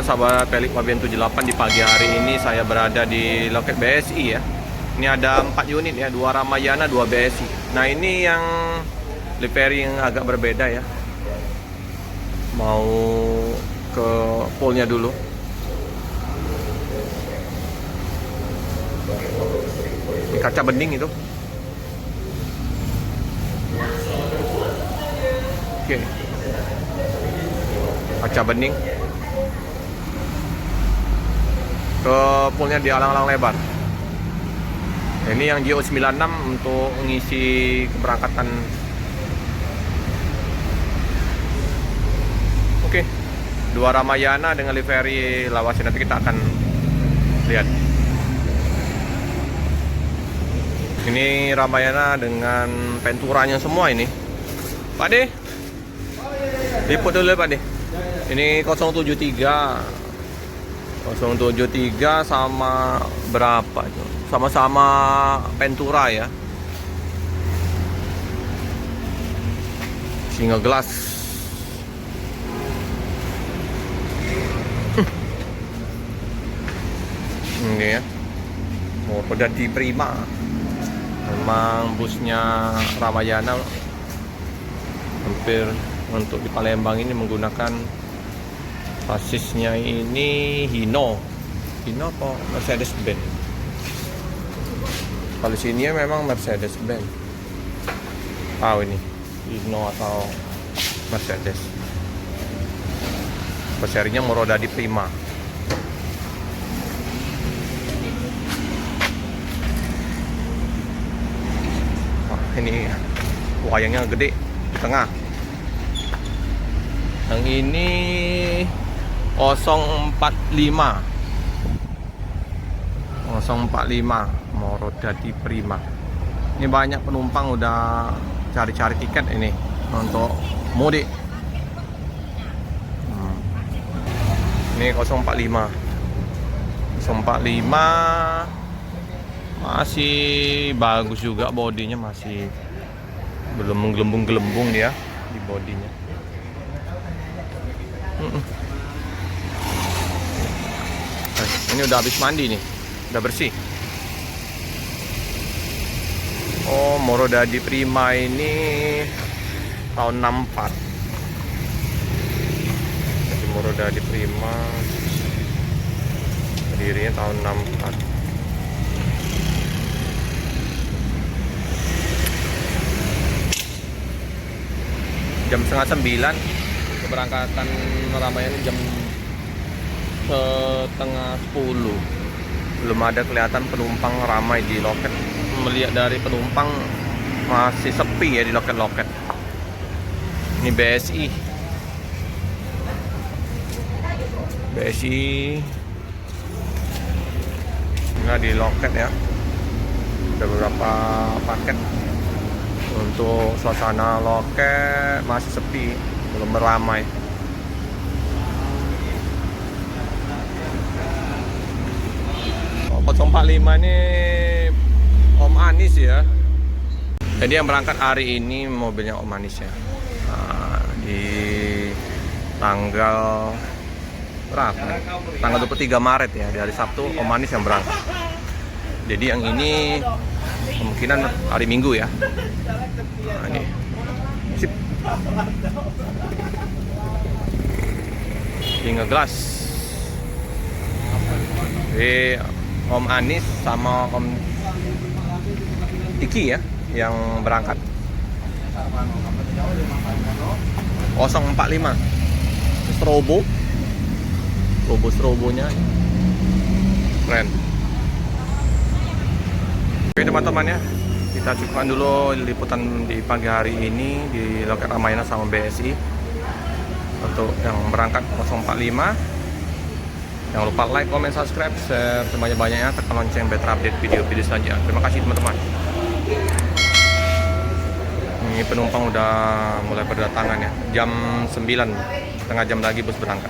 Sahabat Pelik Pabian 78, di pagi hari ini saya berada di loket BSI ya. Ini ada 4 unit ya, 2 Ramayana, 2 BSI. Nah ini yang livery yang agak berbeda ya. Mau ke poolnya dulu. Ini kaca bening itu. Oke. Kaca bening. Ke poolnya di alang-alang lebar. Ini yang GO96 untuk mengisi keberangkatan. Oke, 2 Ramayana dengan livery lawas. Nanti kita akan lihat. Ini Ramayana dengan penturanya semua ini. Pak De, liput dulu Pak De. Ini 073 sama berapa itu? Sama-sama Pentura ya. Single glass. Ini ya. Oh, udah di Prima. Memang busnya Ramayana hampir untuk di Palembang ini menggunakan basisnya ini Hino apa Mercedes-Benz. Kalau sini memang Mercedes-Benz. Tahu ini Hino atau Mercedes. Serinya Moroda di Prima. Wah, ini wayangnya gede di tengah. Yang ini 045 Moroda di Prima. Ini banyak penumpang udah cari-cari tiket ini untuk mudik. Ini 045 masih bagus juga, bodinya masih belum menggelembung-gelembung dia di bodinya. Ini udah habis mandi nih, udah bersih. Oh, Moroda di Prima ini tahun 64. Jadi Moroda di Prima berdirinya tahun 64. Jam setengah 9 keberangkatan Ramayana jam setengah 10. Belum ada kelihatan penumpang ramai di loket. Melihat dari penumpang masih sepi ya di loket-loket. Ini BSI nggak di loket ya. Ada beberapa paket. Untuk suasana loket masih sepi, belum beramai. Oh, 045 ini Om Anis ya. Jadi yang berangkat hari ini mobilnya Om Anis ya. Nah, di tanggal berapa? Tanggal 23 Maret ya, di hari Sabtu Om Anis yang berangkat. Jadi yang ini kemungkinan hari Minggu ya. Nah, ini sip. Single glass. Om Anis sama Om Tiki ya yang berangkat. 045 strobonya keren. Oke teman-teman ya, kita cukupkan dulu liputan di pagi hari ini di loket Ramayana sama BSI. Untuk yang berangkat 045, jangan lupa like, comment, subscribe, share sebanyak-banyaknya, tekan lonceng biar terupdate video-video selanjutnya. Terima kasih teman-teman. Ini penumpang udah mulai berdatangan ya, jam 9, setengah jam lagi bus berangkat.